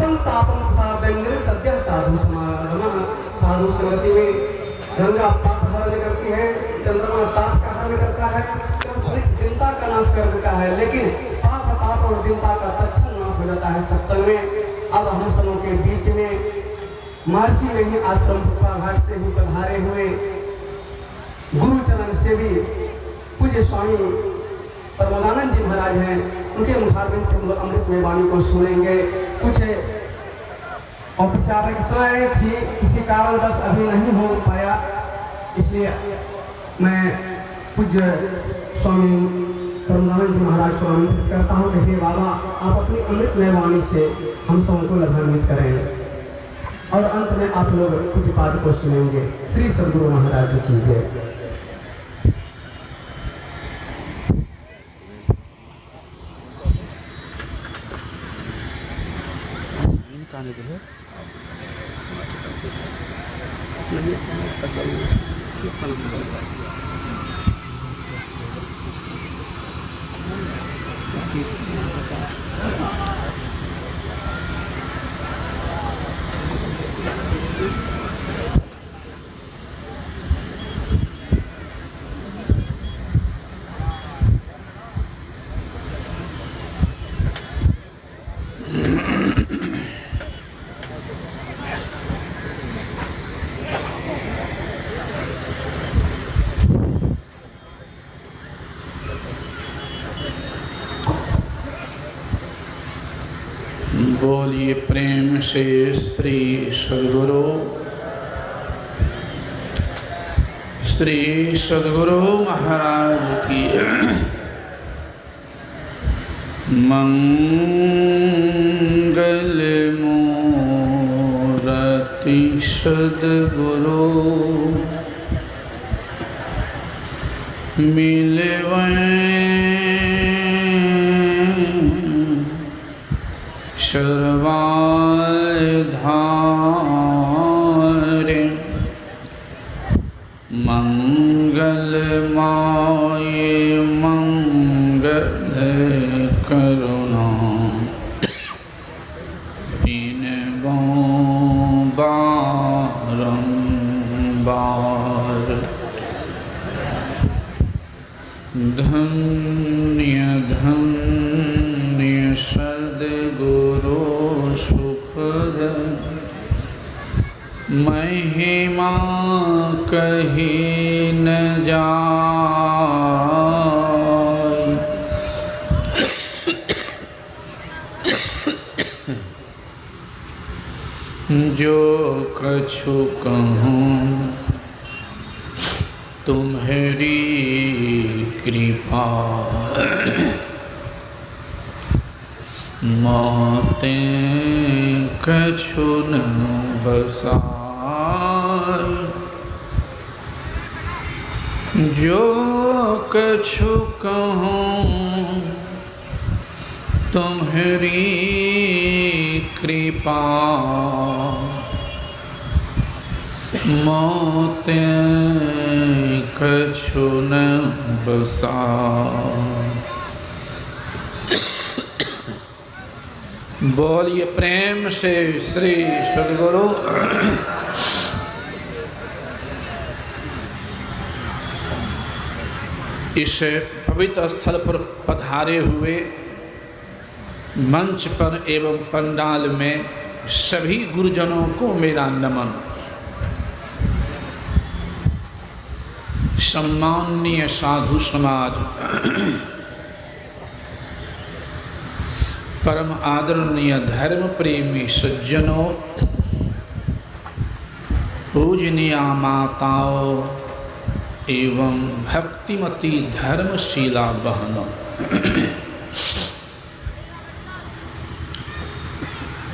तपन तापम तथा व्यंजन सद्य साधु समागम। साधु संगति में गंगा पाप हरण करती है, चंद्रमा ताप का हरण करता है, चिंता का नाश कर देता है, लेकिन पाप ताप और चिंता का तत्क्षण नाश हो जाता है सत्संग में। अब हम सबों के बीच में महर्षि में ही आश्रम घाट से ही पधारे हुए गुरु चरण से भी पूज्य स्वामी परमानंद जी महाराज हैं, उनके मुखारबिंद से हम लोग अमृतमय वाणी को सुनेंगे। कुछ औपचारिकताएं थी, किसी कारणवश अभी नहीं हो पाया, इसलिए मैं पूज्य स्वामी परमानंद जी महाराज को अनुरोध करता हूँ कि हे बाबा आप अपनी अमृतमय वाणी से हम सबको लाभान्वित करें और अंत में आप लोग कुछ पाठ को सुनेंगे। श्री सद्गुरु महाराज जी की जय। बोलिए प्रेम से श्री सद्गुरु महाराज की मंगल मूरति सद्गुरु मिलवें सर्वाधारे मंगलमय मंगल करुणा बिनबो बारंबार। धन्य धन्य सद्गुरु सुखद महिमा कही न जाय। जो कछु कहूँ तुम्हारी कृपा मोते कछु न बसाय। जो कछु कहूँ तुम्हारी कृपा मोते कछु न बसाय। बोलिए प्रेम से श्री सद्गुरु। इस पवित्र स्थल पर पधारे हुए मंच पर एवं पंडाल में सभी गुरुजनों को मेरा नमन। सम्माननीय साधु समाज, परम आदरणीय धर्म प्रेमी सज्जनों, पूजनीय माताओं एवं भक्तिमती धर्मशीला बहनों,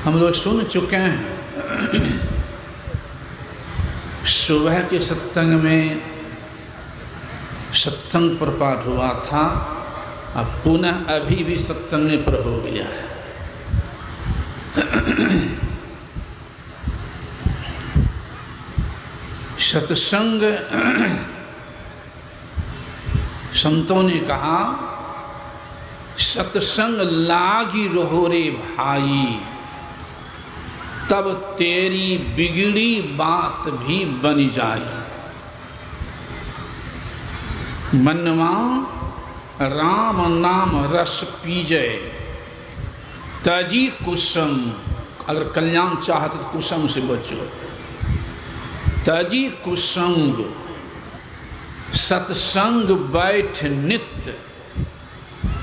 हम लोग सुन चुके हैं सुबह के सत्संग में सत्संग पर पाठ हुआ था, अब पुनः अभी भी सत्संग पर हो गया है। सत्संग, संतों ने कहा सत्संग लागी रहो रे भाई, तब तेरी बिगड़ी बात भी बन जाए। मनवा राम नाम रस पीजय तजी कुसुम। अगर कल्याण चाहते तो कुसुम से बचो। तजी कुसंग सत्संग बैठ नित्य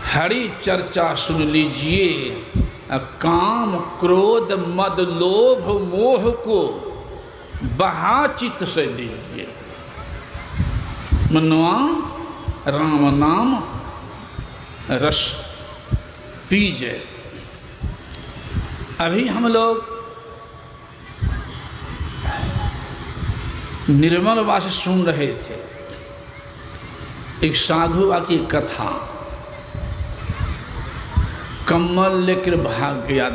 हरि चर्चा सुन लीजिए। काम क्रोध मद लोभ मोह को बहा चित्त से लीजिए। मनवा राम नाम रस पीजे। अभी हम लोग निर्मल वास सुन रहे थे एक साधु की कथा। कम्मल लेकर भाग गया,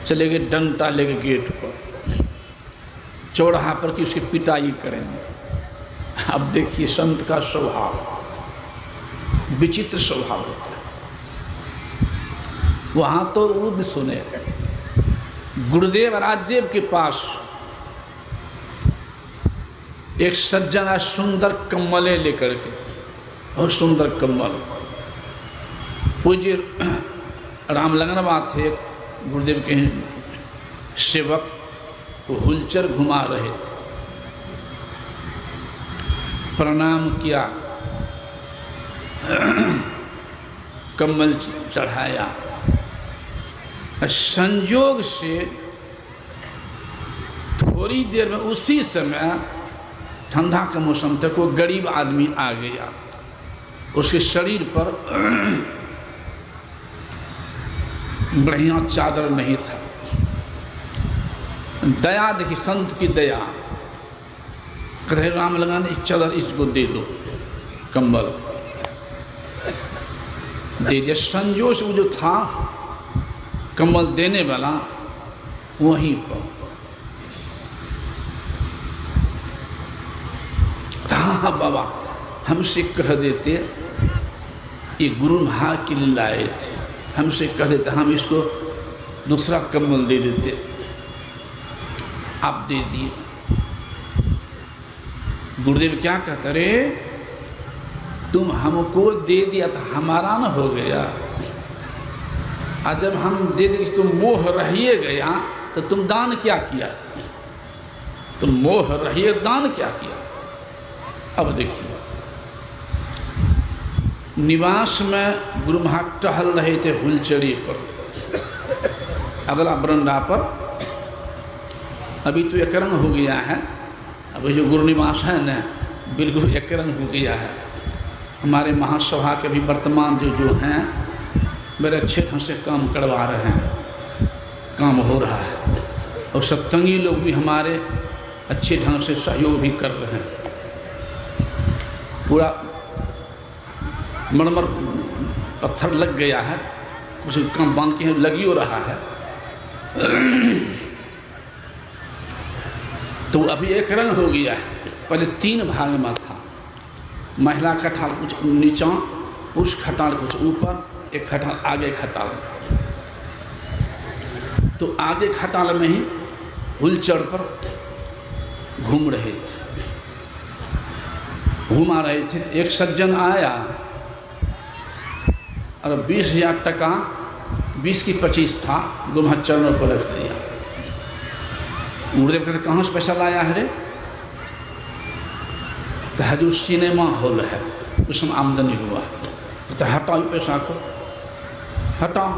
चले गए डंडा लेके गेट पर, चौराहा पर कि उसकी पिटाई करेंगे। अब देखिए संत का स्वभाव, विचित्र स्वभाव होता है। वहाँ तो उद सुने गुरुदेव राजदेव के पास एक सज्जन सुंदर कम्मलें लेकर के, बहुत सुंदर कम्मल। पूज्य रामलंगनवा थे गुरुदेव के सेवक, वो हुलचर घुमा रहे थे। प्रणाम किया, कम्बल चढ़ाया। संयोग से थोड़ी देर में उसी समय ठंडा का मौसम था, कोई गरीब आदमी आ गया। उसके शरीर पर बढ़िया चादर नहीं था। दया देखी, संत की दया। कहे राम लगाने चादर इसको दे दो, कंबल दे दिया। संजोग से वो जो था कंबल देने वाला वहीं पर था। बाबा हमसे कह देते, ये गुरु महाराज के लिए लाए थे, हमसे कह देते हम इसको दूसरा कंबल दे देते, आप दे दिए। गुरुदेव क्या कहते, रे तुम हमको दे दिया तो हमारा न हो गया। और जब हम दे देंगे तुम मोह रहिए गया तो तुम दान क्या किया? तुम मोह रहिए दान क्या किया? अब देखिए, निवास में गुरु महाराज टहल रहे थे हुलचड़ी पर, अगला बरंडा पर। अभी तो एक रंग हो गया है, अभी जो गुरु निवास है न बिल्कुल एक रंग हो गया है। हमारे महासभा के भी वर्तमान जो हैं मेरे अच्छे ढंग से काम करवा रहे हैं, काम हो रहा है। और सत्संगी लोग भी हमारे अच्छे ढंग से सहयोग भी कर रहे हैं। पूरा मरमर पत्थर लग गया है, कुछ काम बांध के लगी हो रहा है। तो अभी एक रंग हो गया है। पहले 3 भाग में था, महिला खटाल कुछ नीचा, पुरुष खटाल कुछ ऊपर, एक खटाल आगे खटाल। तो आगे खटाल में ही हुलचड़ पर घूम रहे थे, घुमा रहे थे। तो एक सज्जन आया और 20,000 टका, 20 की 25 था, गुरु महाराज चरणों पर रख दिया। गुरुदेव कहते कहाँ से पैसा लाया है रे? तो हजूर सिनेमा हॉल है, उसमें आमदनी हुआ। तो हटाओ पैसा को, हटाओ,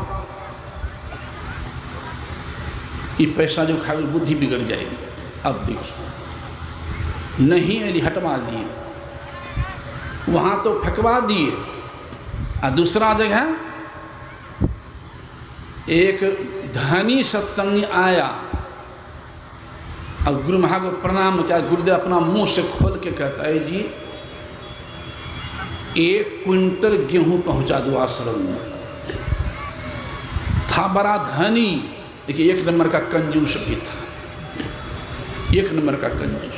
ये पैसा जो खाए बुद्धि बिगड़ जाएगी। अब देखिए, नहीं यदि हटवा दिए, वहाँ तो फेंकवा दिए। और दूसरा जगह एक धनी सत्संगी आया और गुरु महाराज को प्रणाम किया। गुरुदेव अपना मुंह से खोल के कहता है, जी 1 क्विंटल गेहूं पहुंचा दो आश्रम में। था बड़ा धनी, देखिए 1 नंबर का कंजूस भी था, 1 नंबर का कंजूस।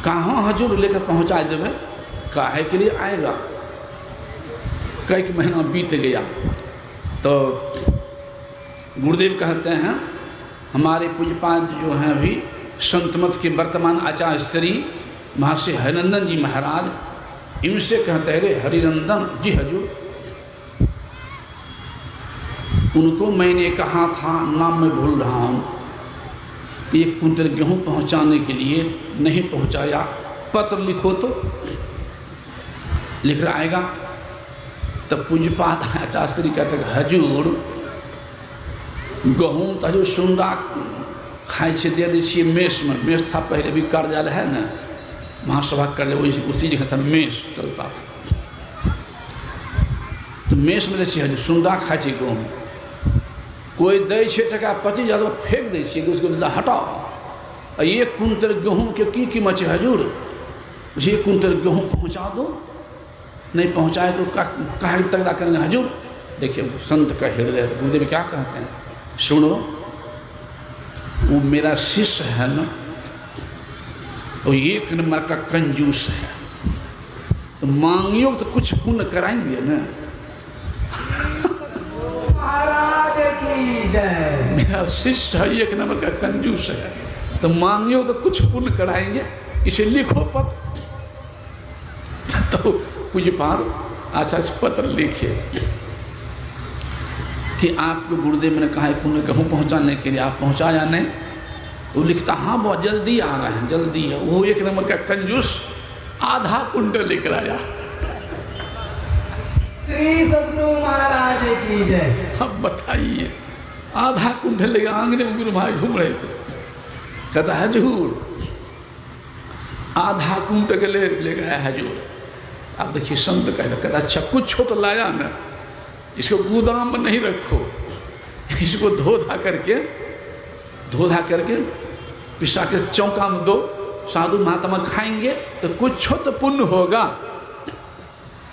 कहाँ हजूर लेकर पहुंचा देवे, काहे के लिए आएगा? कई महीना बीत गया तो गुरुदेव कहते हैं हमारे पूज्यपाद जो हैं अभी संत मत के वर्तमान आचार्य श्री महर्षि हरिनंदन जी महाराज, इनसे कहते हैं रे हरिनंदन जी हजूर, उनको मैंने कहा था, नाम मैं भूल रहा हूँ, 1 कुंटल गेहूँ पहुँचाने के लिए नहीं पहुँचाया, पत्र लिखो तो लिख रहा आएगा। तब पूज्यपाद आचार्य श्री कहते हैं हजूर गहूँ तो हजूर सुंडा खाए छे दे दी छे मेष में, मेष था पहले भी कार्यालय है ना, महासभा कार्यालय उसी जगह था, मेष चलता था, तो मेष में दे छे हजूर सुंडा खाए छे गहूँ, कोई दे 6 टका 25,000 फेंक दे छे, उसको हटाओ। 1 कुंटल गेहूँ के की कीमत है हजूर, 1 कुंटल गेहूँ पहुँचा दो, नहीं पहुँचाए तो काहे तगड़ा करेंगे हजूर। देखिए संत का हृदय, गुरुदेव क्या कहते हैं, सुनो वो मेरा शिष्य है ना, वो 1 नंबर का कंजूस है, तो मांगियो तो कुछ पुण्य कराएंगे ना। महाराज की जय। मेरा शिष्य है 1 नंबर का कंजूस है, तो मांगियो तो कुछ पुण्य कराएंगे, इसे लिखो पत्र। तो पूज्यपाद आचार्य पत्र लिखे कि आपको गुरुदेव ने कहा है पुण्य गेहूँ पहुँचाने के लिए, आप पहुँचाया नहीं, तो लिखता हाँ बहुत जल्दी आ रहे हैं, जल्दी है। वो 1 नंबर का कंजूस आधा कुंटल लेकर आया। श्री सद्गुरु महाराज की जय। अब बताइए आधा कुंटल लेकर आंगने में गुरु भाई घूम रहे थे, कहता हजूर आधा कुंटल ले गया हजूर। आप देखिए संत कहता अच्छा कुछ हो तो लाया ना, इसको गोदाम में नहीं रखो, इसको धो धा करके पिसा के चौका में दो, साधु महात्मा खाएंगे तो कुछ हो तो पुण्य होगा।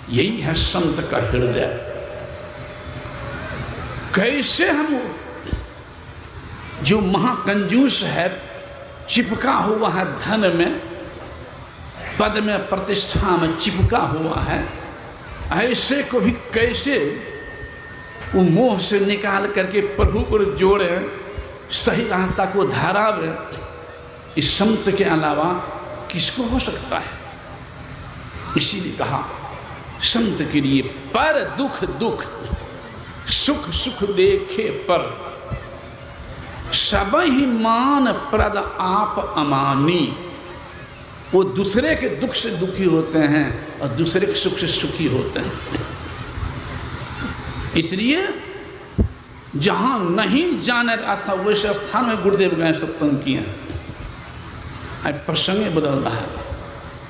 यही है संत का हृदय। कैसे हम जो महाकंजूस है, चिपका हुआ है धन में, पद में, प्रतिष्ठा में चिपका हुआ है, ऐसे को भी कैसे वो मोह से निकाल करके प्रभु को जोड़े, सही रास्ता को धारावे, इस संत के अलावा किसको हो सकता है। इसीलिए कहा संत के लिए पर दुख दुख, सुख सुख देखे पर, सब ही मान प्रद आप अमानी। वो दूसरे के दुख से दुखी होते हैं और दूसरे के सुख से सुखी होते हैं। इसलिए जहाँ नहीं जाने रास्ता वैसे स्थान में गुरुदेव गए सत्संग किए। अब प्रसंग बदल रहा है।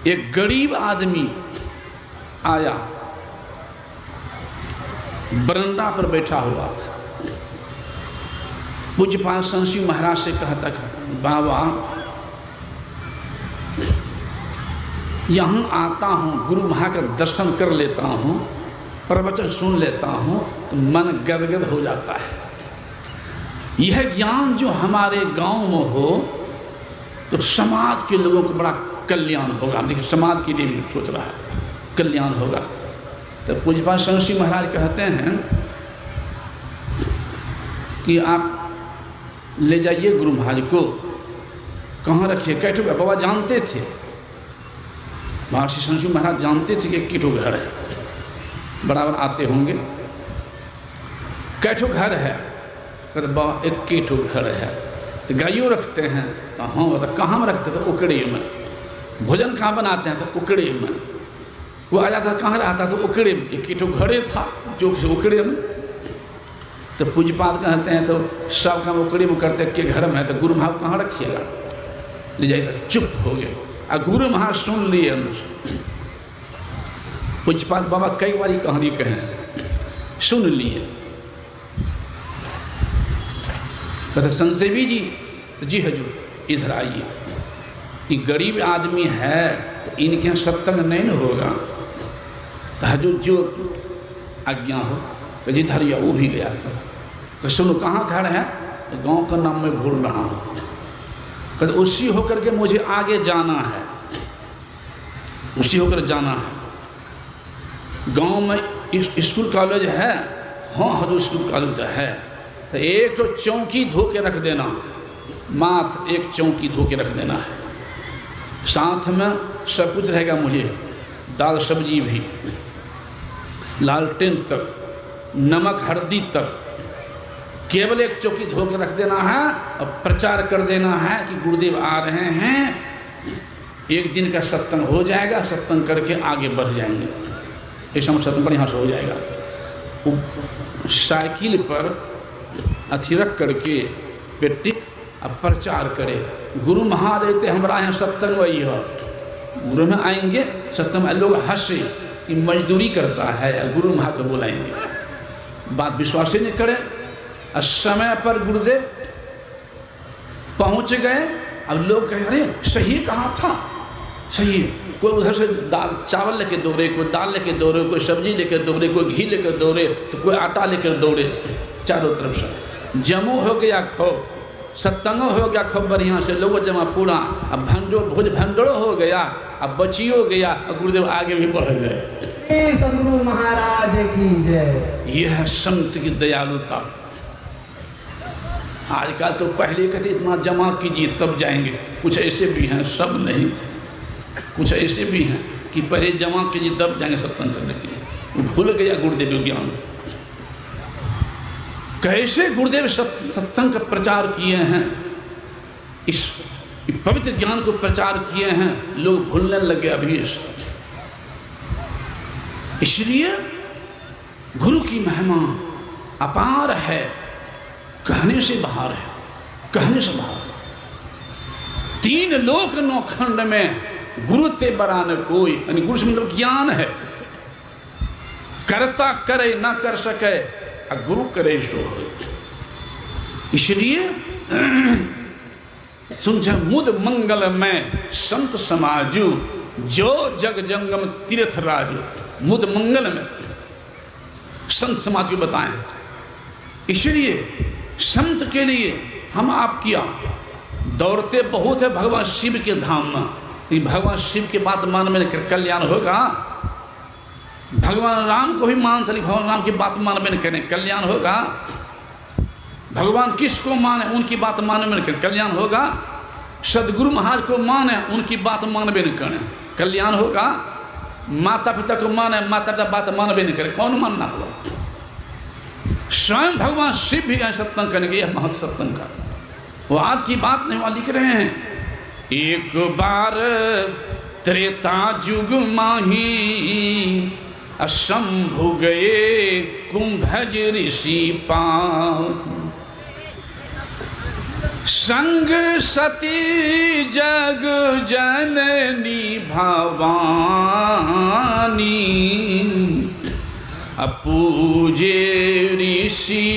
एक गरीब आदमी आया, बरंडा पर बैठा हुआ था। पूज्यपाद संसी महाराज से कहता बाबा यहाँ आता हूँ, गुरु महा का दर्शन कर लेता हूँ, प्रवचन सुन लेता हूँ तो मन गदगद हो जाता है। यह ज्ञान जो हमारे गांव में हो तो समाज के लोगों को बड़ा कल्याण होगा। देखिए समाज के लिए भी सोच रहा है, कल्याण होगा। तो पूज्यपाद संसी महाराज कहते हैं कि आप ले जाइए गुरु महाराज को। कहाँ रखिए? कैठो बाबा जानते थे, महर्षि संसी महाराज जानते थे कि किठो घर है, बराबर आते होंगे। कैठो घर है? कहते बाबा एक किठो घर है। तो गायों रखते हैं? तो हाँ। तो कहाँ में रखते थे? उकड़ी में। भोजन कहाँ बनाते हैं? तो उकड़ी में। वो आ जाता कहाँ रहता? तो उकड़ी में। एक किठो घरे था जो उकड़ी में। तो पूज्यपाद कहते हैं तो सब काम उकड़ी में करते के घर में है, तो गुरु महाराज कहाँ रखिएगा? ले जाइए। तो चुप हो गए। और गुरु महाराज सुन लिए। पूज्यपाद बाबा कई बार कहानी कहें, सुन लिए। कहते संसेवी जी, तो जी हजूर इधर आइए, ये गरीब आदमी है तो इनके यहाँ सत्संग नहीं न होगा। तो हजूर जो आज्ञा हो। तो जी धरिया। वो भी गया। तो सुनो कहाँ घर है? तो गाँव का नाम मैं भूल रहा हूँ। कहते उसी होकर के मुझे आगे जाना है, उसी होकर जाना है। गांव में स्कूल कॉलेज है? हाँ हजूर स्कूल कॉलेज है। तो एक तो चौकी धो के रख देना, मात्र एक चौकी धो के रख देना है, साथ में सब कुछ रहेगा, मुझे दाल सब्जी भी, लालटेन तक, नमक हल्दी तक, केवल एक चौकी धो के रख देना है और प्रचार कर देना है कि गुरुदेव आ रहे हैं। एक दिन का सत्संग हो जाएगा, सत्संग करके आगे बढ़ जाएंगे, ऐसा सत्संग बढ़िया से हो जाएगा। साइकिल पर अथी रख करके पेटी अब प्रचार करे, गुरु महाराज थे हमारा यहाँ सत्संग वही है, गुरु में आएंगे सत्संग, लोग हंसे कि मजदूरी करता है, गुरु महा को बुलाएंगे, बात विश्वास ही नहीं करे। समय पर गुरुदेव पहुँच गए, अब लोग कह रहे सही कहाँ था, सही, कोई उधर से दाल चावल लेके दौड़े, कोई दाल लेके दौड़े, कोई सब्जी लेके दौड़े, कोई घी लेकर दौड़े, तो कोई आटा लेकर दौड़े, चारों तरफ से जमू हो गया खूब, सत्संगो हो गया खूब बढ़िया से, लोगों जमा पूरा, अब भोज भंडोरो हो गया, अब बचियो गया, और गुरुदेव आगे भी बढ़ गए। सदगुरु महाराज की जय। यह है संत की दयालुता। आजकल तो पहले कहते इतना जमा कीजिए तब जाएंगे, कुछ ऐसे भी हैं, सब नहीं, कुछ ऐसे भी हैं कि पहले जमा कीजिए तब जाएंगे सत्संग करने के लिए। भूल गया गुरुदेव ज्ञान, कैसे गुरुदेव सत्संग का प्रचार किए हैं, इस पवित्र ज्ञान को प्रचार किए हैं, लोग भूलने लगे अभी। इसलिए गुरु की महिमा अपार है, कहने से बाहर है, कहने से बाहर। 3 लोक 9 खंड में गुरु ते बरा न कोई, यानी गुरु से मतलब ज्ञान है, करता करे ना कर सके, गुरु करे सो। इसलिए सुनझ मुद मंगल में संत समाजू, जो जग जंगम तीर्थ राजू। मुद मंगल में संत समाज को बताएं। इसलिए संत के लिए हम आप किया दौड़ते बहुत है भगवान शिव के धाम में, भगवान शिव के बात मान में कल्याण होगा। भगवान राम को भी मानते, भगवान राम की बात मानवे न करें कल्याण होगा। भगवान किसको माने, उनकी बात मानवे न करें कल्याण होगा। सदगुरु महाराज को माने, उनकी बात मानवे न करें कल्याण होगा। माता पिता को माने, माता पिता बात मानवे न करें, कौन मानना होगा। स्वयं भगवान शिव भी गए सत्संग करने के, महत्व सत्संग का। वो आज की बात नहीं, वहाँ लिख रहे हैं, एक बार त्रेता युग माही, शंभु गए कुंभज ऋषि पास, संग सती जग जननी भवानी, पूजे ऋषि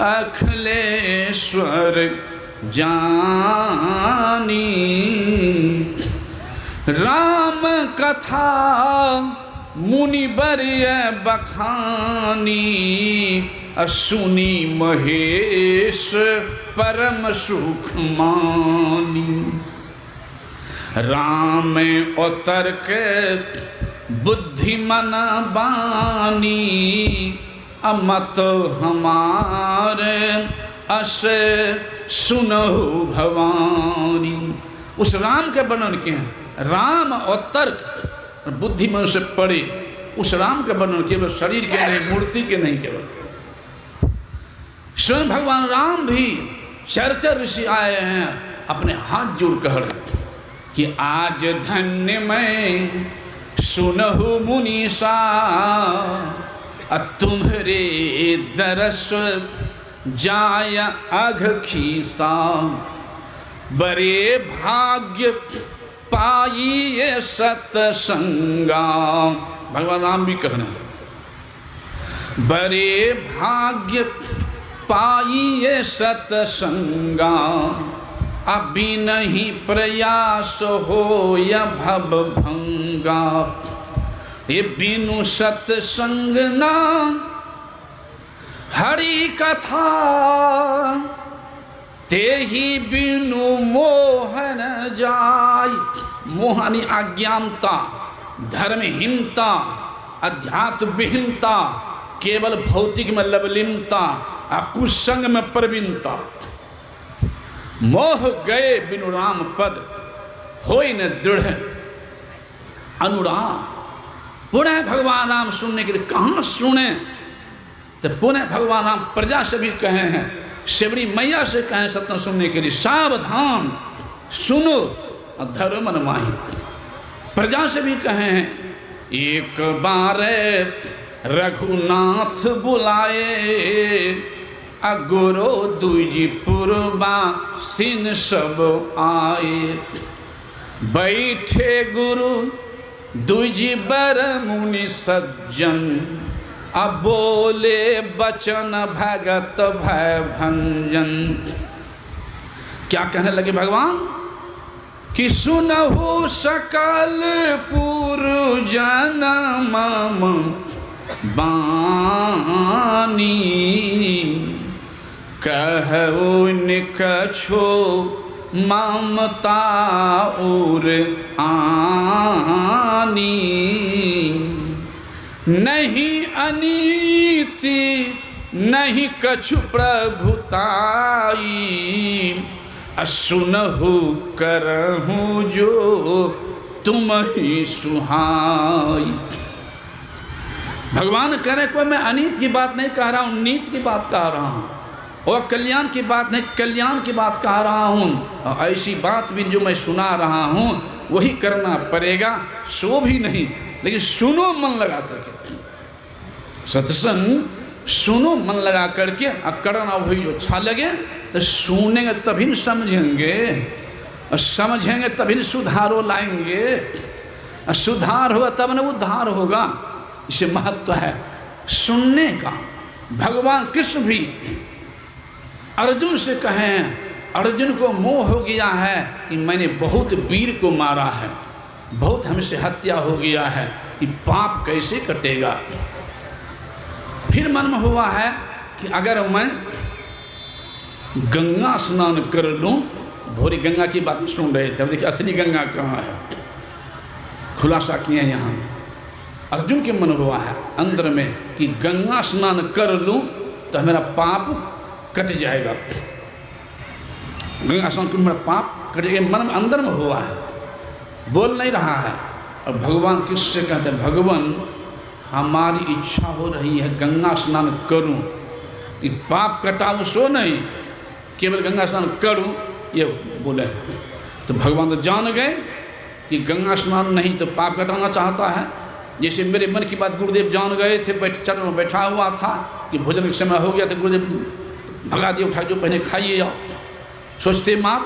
अखिलेश्वर जानी, राम कथा मुनि बरिय बखानी, सुनी महेश परम सुख मानी। राम उतर के बुद्धि मन बानी, अमत हमारे अस सुनहु भवानी। उस राम के वर्णन किए हैं, राम और तर्क बुद्धि मन से पड़े, उस राम का वर्णन केवल शरीर के नहीं, मूर्ति के नहीं, केवल स्वयं भगवान राम भी चरचर ऋषि आए हैं, अपने हाथ जोड़ कह कि आज धन्य मैं सुनहु मुनीसा, तुम्हारे दरस जाय अघ खीसा, बड़े भाग्य पाइए सतसंगा। भगवान राम भी कहना, बड़े भाग्य पाइए सतसंगा, अभी नहीं प्रयास हो या भव भंगा। ये बिनु सत्संग ना हरि कथा, ते ही बिनु मोहन जाय। मोहानी अज्ञानता, धर्महीनता, अध्यात्म विहीनता, केवल भौतिक में लवलीनता, कुसंग में प्रवीणता। मोह गए बिनु राम पद, होई न दृढ़ अनुराग। पुनः भगवान राम सुनने के लिए कहाँ सुने? तो पुनः भगवान राम प्रजा से भी कहे हैं, शिवरी मैया से कहें सत्य सुनने के लिए, सावधान सुनो धर्म मन माही। प्रजा से भी कहे हैं, एक बार रघुनाथ बुलाए, अगुरो दुजी पूर्वा सिन सब आए। बैठे गुरु दुजी बर मुनि सज्जन, अब बोले बचन भगत भय भंजन। क्या कहने लगे भगवान कि सुनहु सकल पुरजन मम बानी, कहु निकछो ममता और आनी। नहीं अनीति नहीं कछु प्रभुताई, सुनहु करहूँ जो तुम ही सुहाई। भगवान कह रहे कोई मैं अनीत की बात नहीं कह रहा हूँ, नीत की बात कह रहा हूँ, और कल्याण की बात नहीं कल्याण की बात कह रहा हूँ। और ऐसी बात भी जो मैं सुना रहा हूँ वही करना पड़ेगा, सो भी नहीं लेकिन सुनो मन लगा करके। सत्संग सुनो मन लगा करके, और करना वही जो अच्छा लगे तो सुनेंगे तभी न समझेंगे, और समझेंगे तभी न सुधारो लाएंगे, और सुधार होगा तब न उद्धार होगा। इसे महत्व है सुनने का। भगवान कृष्ण भी अर्जुन से कहें, अर्जुन को मोह हो गया है कि मैंने बहुत वीर को मारा है, बहुत हमसे हत्या हो गया है, कि पाप कैसे कटेगा। फिर मन में हुआ है कि अगर मैं गंगा स्नान कर लूँ, भोरी गंगा की बात सुन रहे थे, अब देखिए असली गंगा कहाँ है, खुलासा किए यहाँ। अर्जुन के मन हुआ है अंदर में कि गंगा स्नान कर लूँ तो मेरा पाप कट जाएगा, गंगा स्नान करूँ मेरा पाप कट जाएगा, मन में अंदर में हुआ है, बोल नहीं रहा है। और भगवान किससे कहते हैं, भगवान हमारी इच्छा हो रही है गंगा स्नान करूं, कि पाप कटाऊं सो नहीं, केवल गंगा स्नान करूं ये बोले। तो भगवान तो जान गए कि गंगा स्नान नहीं तो पाप कटाना चाहता है। जैसे मेरे मन की बात गुरुदेव जान गए थे, चरण में बैठा हुआ था कि भोजन का समय हो गया तो गुरुदेव भगा दिए, उठा जो पहले खाइए जाओ, सोचते मात।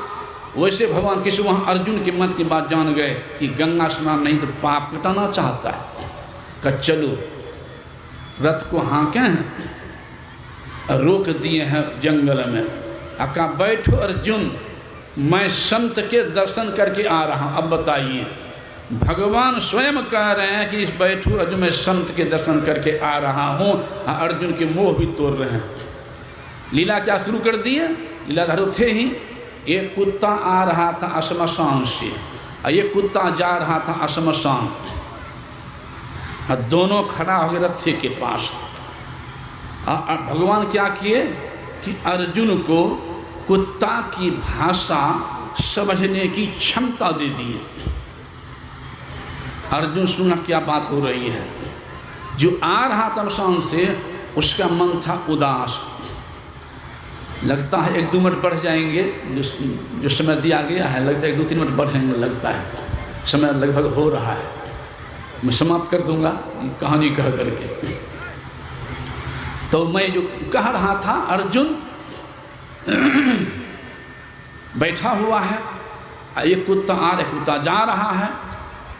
वैसे भगवान किसी वहाँ अर्जुन के मन की बात जान गए कि गंगा स्नान नहीं तो पाप कटाना चाहता है। कहा चलो रथ को हाँके हैं, रोक दिए हैं जंगल में। कहा बैठो अर्जुन, मैं संत के दर्शन करके आ रहा हूँ। अब बताइए, भगवान स्वयं कह रहे हैं कि बैठो अर्जुन, मैं संत के दर्शन करके आ रहा हूँ। अर्जुन के मोह भी तोड़ रहे हैं। लीला क्या शुरू कर दिए, लीलाधर थे ही। एक कुत्ता आ रहा था श्मशान से, और एक कुत्ता जा रहा था श्मशान, और दोनों खड़ा हो गए रथ के पास। भगवान क्या किए कि अर्जुन को कुत्ता की भाषा समझने की क्षमता दे दिए। अर्जुन सुना क्या बात हो रही है। जो आ रहा था श्मशान से उसका मन था उदास, लगता है 1-2 मिनट बढ़ जाएंगे, जो समय दिया गया है लगता है 1-2-3 मिनट बढ़ेंगे, लगता है समय लगभग हो रहा है। मैं समाप्त कर दूंगा कहानी कह करके। तो मैं जो कह रहा था, अर्जुन बैठा हुआ है, एक कुत्ता आ रहा, कुत्ता जा रहा है।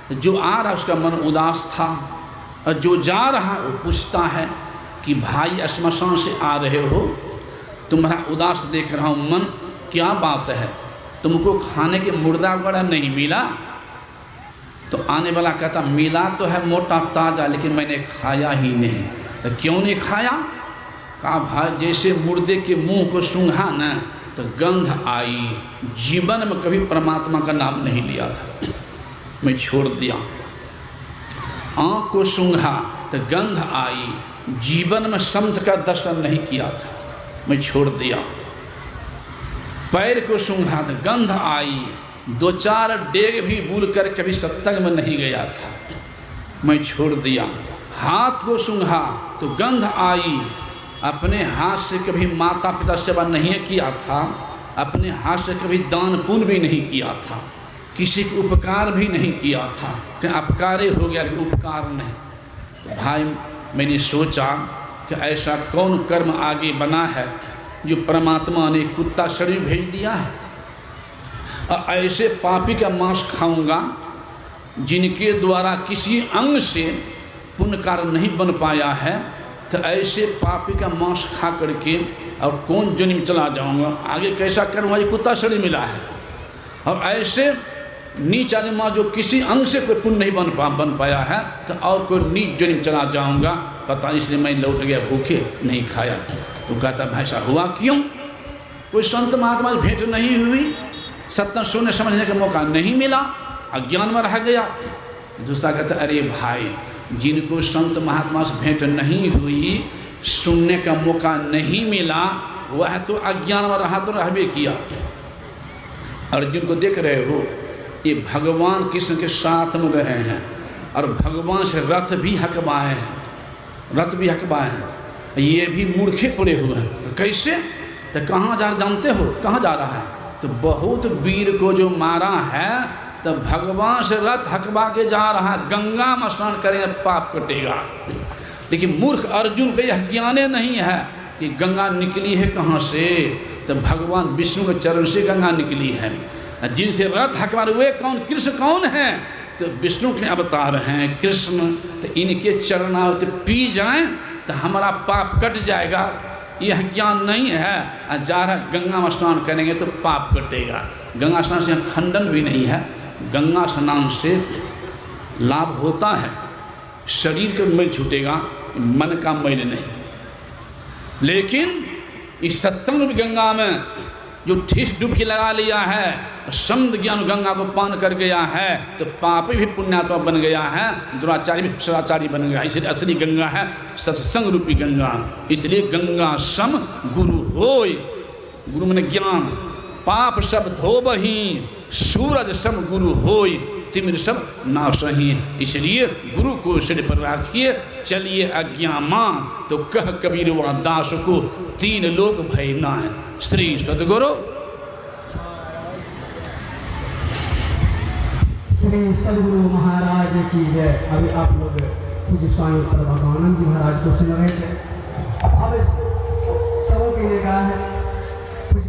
तो जो आ रहा उसका मन उदास था, और जो जा रहा वो पूछता है कि भाई श्मशान से आ रहे हो, तुम्हारा उदास देख रहा हूँ मन, क्या बात है, तुमको खाने के मुर्दा वगैरह नहीं मिला? तो आने वाला कहता मिला तो है मोटा ताज़ा, लेकिन मैंने खाया ही नहीं। तो क्यों नहीं खाया? कहा भाई जैसे मुर्दे के मुंह को सूंघा ना तो गंध आई, जीवन में कभी परमात्मा का नाम नहीं लिया था, मैं छोड़ दिया। आँख को सूंघा तो गंध आई, जीवन में संत का दर्शन नहीं किया था। मैं छोड़ दिया। पैर को सूंघा तो गंध आई, 2-4 डेग भी भूल कर कभी सत्संग में नहीं गया था, मैं छोड़ दिया। हाथ को सूंघा तो गंध आई, अपने हाथ से कभी माता पिता सेवा नहीं किया था, अपने हाथ से कभी दान पुण्य भी नहीं किया था, किसी को उपकार भी नहीं किया था, कि अपकारे हो गया लेकिन उपकार नहीं। तो भाई मैंने सोचा कि ऐसा कौन कर्म आगे बना है जो परमात्मा ने कुत्ता शरीर भेज दिया है, और ऐसे पापी का मांस खाऊंगा जिनके द्वारा किसी अंग से पुण्य कार्य नहीं बन पाया है, तो ऐसे पापी का मांस खा करके और कौन जन्म चला जाऊंगा, आगे कैसा कर्म है, कुत्ता शरीर मिला है। और ऐसे नीच आदमी जो किसी अंग से कोई पुण्य नहीं बन पाया है, तो और कोई नीच जन्म चला जाऊंगा, पता इसलिए मैं लौट गया भूखे, नहीं खाया। तो कहता भाई साहब हुआ क्यों? कोई संत महात्मा से भेंट नहीं हुई, सत्य सुनने समझने का मौका नहीं मिला, अज्ञान में रह गया। दूसरा कहता अरे भाई, जिनको संत महात्मा से भेंट नहीं हुई, सुनने का मौका नहीं मिला, वह तो अज्ञान में रहा तो रहबे किया। अर्जुन को देख रहे हो, ये भगवान कृष्ण के साथ में रहे हैं और भगवान से रथ भी हकवाए हैं, ये भी मूर्खे पड़े हुए हैं। तो कैसे? तो कहाँ जानते हो कहाँ जा रहा है? तो बहुत वीर को जो मारा है, तो भगवान से रथ हकवा के जा रहा है, गंगा में स्नान करेंगे पाप कटेगा। लेकिन मूर्ख अर्जुन को यह ज्ञान नहीं है कि गंगा निकली है कहाँ से, तो भगवान विष्णु के चरण से गंगा निकली है। जिनसे रथ हकवा वे कौन? कृष्ण कौन है? तो विष्णु के अवतार हैं कृष्ण, तो इनके चरणामृत पी जाएं तो हमारा पाप कट जाएगा, यह ज्ञान नहीं है। जा रहा गंगा में स्नान करेंगे तो पाप कटेगा। गंगा स्नान से खंडन भी नहीं है, गंगा स्नान से लाभ होता है, शरीर का मैल छूटेगा, मन का मैल नहीं। लेकिन इस सत्संग गंगा में जो ठिस डुबकी लगा लिया है, समद ज्ञान गंगा को पान कर गया है, तो पापी भी पुण्यात्मा बन गया है, दुराचारी भी सदाचारी बन गया। इसलिए असली गंगा है सत्संग रूपी गंगा। इसलिए गंगा सम गुरु होय, गुरु मन ज्ञान, पाप सब धोबही, सूरज सम गुरु होय, तिमिर सब नासही। इसलिए गुरु को सिर पर रखिए, चलिए अज्ञामान, तो कह कबीर व दास को 3 लोक भय नाय। श्री सद्गुरु श्री सद्गुरु महाराज की जय। अभी आप लोग पूज्य स्वामी प्रभुपादानंद जी महाराज को सुन रहे थे।